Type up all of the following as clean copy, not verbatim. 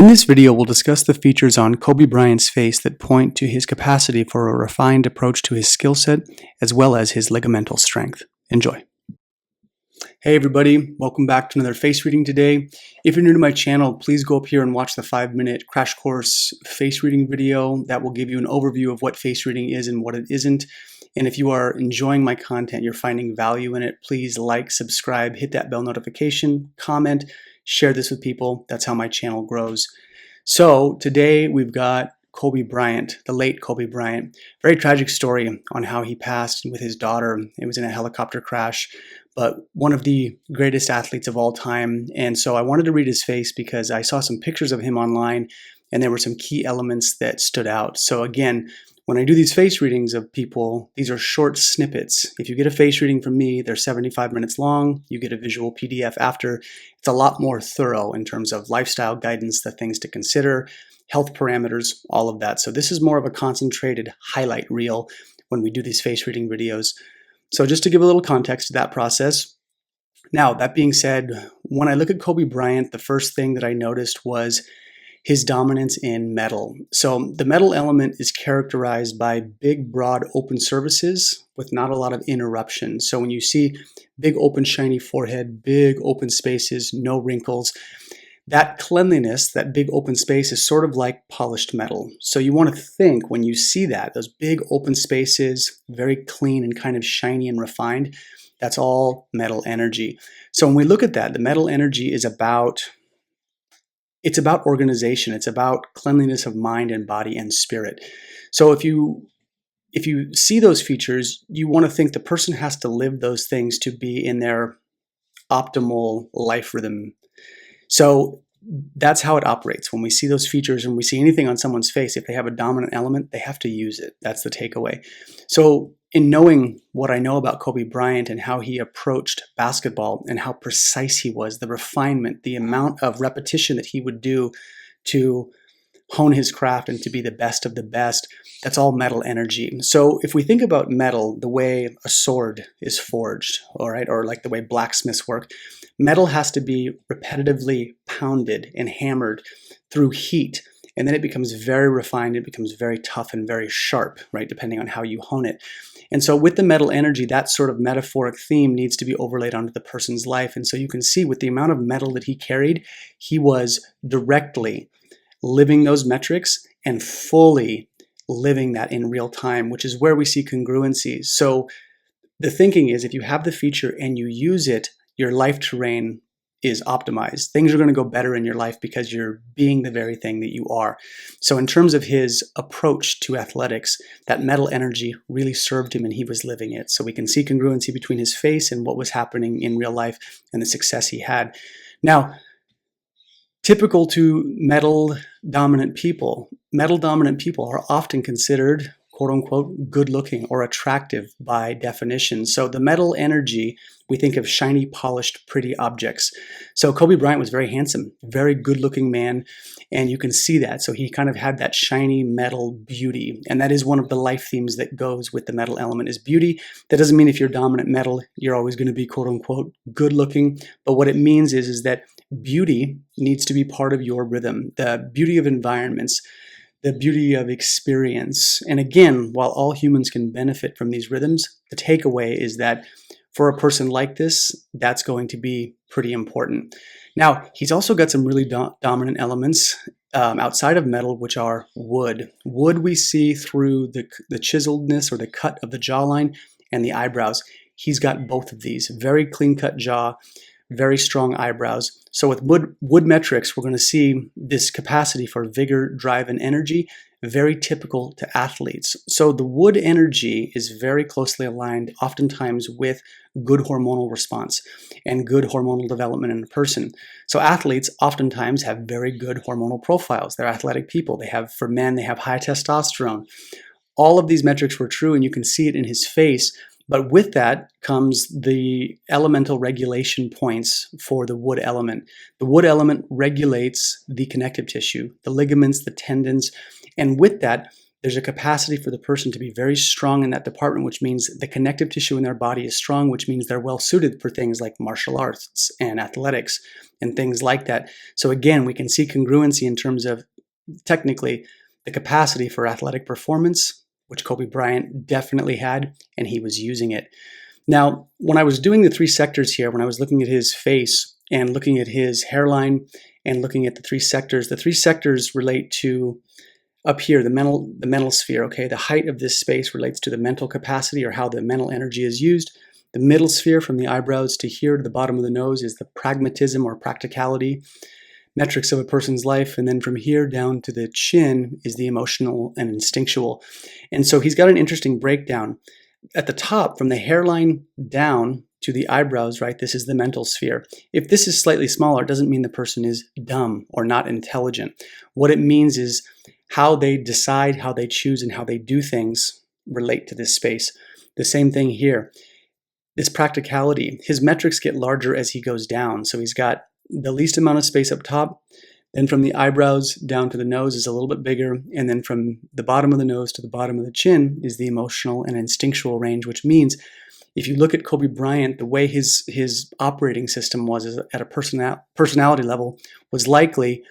In this video, we'll discuss the features on Kobe Bryant's face that point to his capacity for a refined approach to his skill set, as well as his ligamental strength. Enjoy. Hey everybody, welcome back to another face reading today. If you're new to my channel, please go up here and watch the 5-minute crash course face reading video. That will give you an overview of what face reading is and what it isn't. And if you are enjoying my content, you're finding value in it, please like, subscribe, hit that bell notification, comment, share this with people. That's how my channel grows. So today we've got Kobe Bryant, the late Kobe Bryant. Very tragic story on how he passed with his daughter. It was in a helicopter crash, but one of the greatest athletes of all time. And so I wanted to read his face because I saw some pictures of him online and there were some key elements that stood out. So again, when I do these face readings of people, these are short snippets. If you get a face reading from me, they're 75 minutes long. You get a visual PDF after. It's a lot more thorough in terms of lifestyle guidance, the things to consider, health parameters, all of that. So this is more of a concentrated highlight reel when we do these face reading videos. So just to give a little context to that process. Now, that being said, when I look at Kobe Bryant, the first thing that I noticed was his dominance in metal. So the metal element is characterized by big, broad, open surfaces with not a lot of interruption. So when you see big, open, shiny forehead, big, open spaces, no wrinkles, that cleanliness, that big, open space is sort of like polished metal. So you want to think when you see that, those big, open spaces, very clean and kind of shiny and refined, that's all metal energy. So when we look at that, the metal energy is about organization. It's about cleanliness of mind and body and spirit. So if you see those features, you want to think the person has to live those things to be in their optimal life rhythm. So that's how it operates. When we see those features and we see anything on someone's face, if they have a dominant element, they have to use it. That's the takeaway. So in knowing what I know about Kobe Bryant and how he approached basketball and how precise he was, the refinement, the amount of repetition that he would do to hone his craft and to be the best of the best, that's all metal energy. So if we think about metal, the way a sword is forged, all right, or like the way blacksmiths work, metal has to be repetitively pounded and hammered through heat. And then it becomes very refined, it becomes very tough and very sharp, right, depending on how you hone it. And so with the metal energy, that sort of metaphoric theme needs to be overlaid onto the person's life. And so you can see with the amount of metal that he carried, he was directly living those metrics and fully living that in real time, which is where we see congruencies. So the thinking is if you have the feature and you use it, your life terrain is optimized. Things are going to go better in your life because you're being the very thing that you are. So in terms of his approach to athletics, that metal energy really served him and he was living it. So we can see congruency between his face and what was happening in real life and the success he had. Now, typical to metal dominant people are often considered quote unquote good looking or attractive by definition. So the metal energy, we think of shiny, polished, pretty objects. So Kobe Bryant was very handsome, very good looking man, and you can see that. So he kind of had that shiny metal beauty. And that is one of the life themes that goes with the metal element is beauty. That doesn't mean if you're dominant metal, you're always going to be quote unquote good looking. But what it means is that beauty needs to be part of your rhythm, the beauty of environments, the beauty of experience. And again, while all humans can benefit from these rhythms, the takeaway is that for a person like this, that's going to be pretty important. Now, he's also got some really dominant elements outside of metal, which are wood. Wood we see through the chiseledness or the cut of the jawline and the eyebrows. He's got both of these, very clean-cut jaw, very strong eyebrows. So with wood metrics, we're going to see this capacity for vigor, drive, and energy, very typical to athletes. So the wood energy is very closely aligned oftentimes with good hormonal response and good hormonal development in a person. So athletes oftentimes have very good hormonal profiles. They're athletic people. For men, they have high testosterone. All of these metrics were true, and you can see it in his face. But with that comes the elemental regulation points for the wood element. The wood element regulates the connective tissue, the ligaments, the tendons, and with that, there's a capacity for the person to be very strong in that department, which means the connective tissue in their body is strong, which means they're well suited for things like martial arts and athletics and things like that. So again, we can see congruency in terms of technically the capacity for athletic performance, which Kobe Bryant definitely had, and he was using it. Now, when I was doing the 3 sectors here, when I was looking at his face and looking at his hairline and looking at the 3 sectors relate to up here, the mental sphere, okay? The height of this space relates to the mental capacity or how the mental energy is used. The middle sphere from the eyebrows to here to the bottom of the nose is the pragmatism or practicality metrics of a person's life. And then from here down to the chin is the emotional and instinctual. And so he's got an interesting breakdown. At the top, from the hairline down to the eyebrows, right, this is the mental sphere. If this is slightly smaller, it doesn't mean the person is dumb or not intelligent. What it means is how they decide, how they choose, and how they do things relate to this space. The same thing here. This practicality, his metrics get larger as he goes down. So he's got the least amount of space up top. Then from the eyebrows down to the nose is a little bit bigger. And then from the bottom of the nose to the bottom of the chin is the emotional and instinctual range, which means if you look at Kobe Bryant, the way his operating system was at a personality level was likely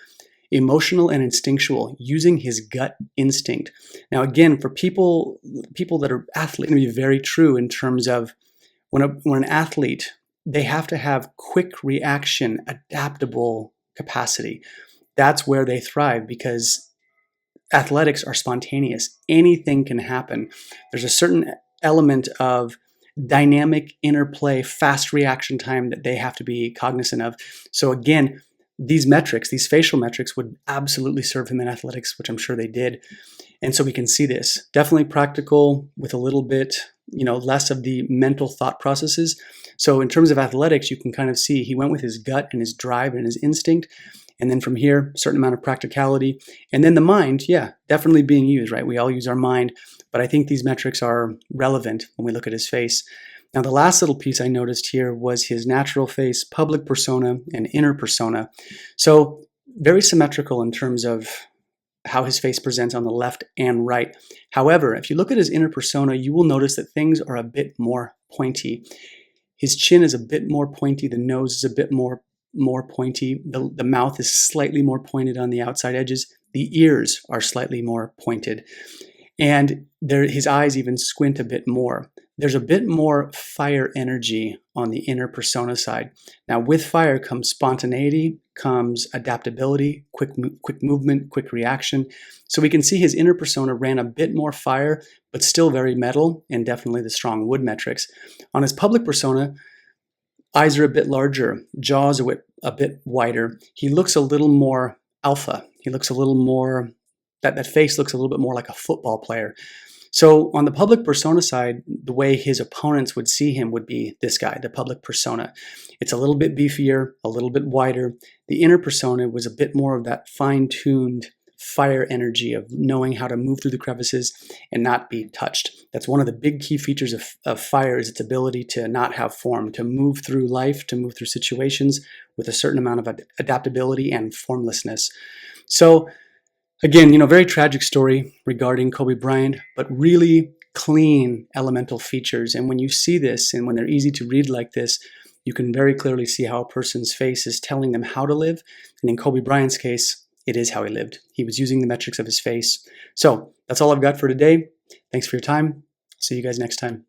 emotional and instinctual, using his gut instinct. Now, again, for people that are athletes, it's going to be very true in terms of when an athlete, they have to have quick reaction, adaptable capacity. That's where they thrive because athletics are spontaneous. Anything can happen. There's a certain element of dynamic interplay, fast reaction time that they have to be cognizant of. So again, these metrics, these facial metrics would absolutely serve him in athletics, which I'm sure they did. And so we can see this. Definitely practical with a little bit, less of the mental thought processes. So in terms of athletics, you can kind of see he went with his gut and his drive and his instinct. And then from here, a certain amount of practicality. And then the mind, definitely being used, right? We all use our mind. But I think these metrics are relevant when we look at his face. Now, the last little piece I noticed here was his natural face, public persona, and inner persona. So very symmetrical in terms of how his face presents on the left and right. However, if you look at his inner persona, you will notice that things are a bit more pointy. His chin is a bit more pointy. The nose is a bit more pointy. The mouth is slightly more pointed on the outside edges. The ears are slightly more pointed. And his eyes even squint a bit more. There's a bit more fire energy on the inner persona side. Now, with fire comes spontaneity, comes adaptability, quick movement, quick reaction. So we can see his inner persona ran a bit more fire, but still very metal and definitely the strong wood metrics. On his public persona, eyes are a bit larger, jaws are a bit wider. He looks a little more alpha. He looks a little more, that face looks a little bit more like a football player. So on the public persona side, the way his opponents would see him would be this guy, the public persona. It's a little bit beefier, a little bit wider. The inner persona was a bit more of that fine-tuned fire energy of knowing how to move through the crevices and not be touched. That's one of the big key features of fire is its ability to not have form, to move through life, to move through situations with a certain amount of adaptability and formlessness. So again, very tragic story regarding Kobe Bryant, but really clean elemental features. And when you see this and when they're easy to read like this, you can very clearly see how a person's face is telling them how to live. And in Kobe Bryant's case, it is how he lived. He was using the metrics of his face. So that's all I've got for today. Thanks for your time. See you guys next time.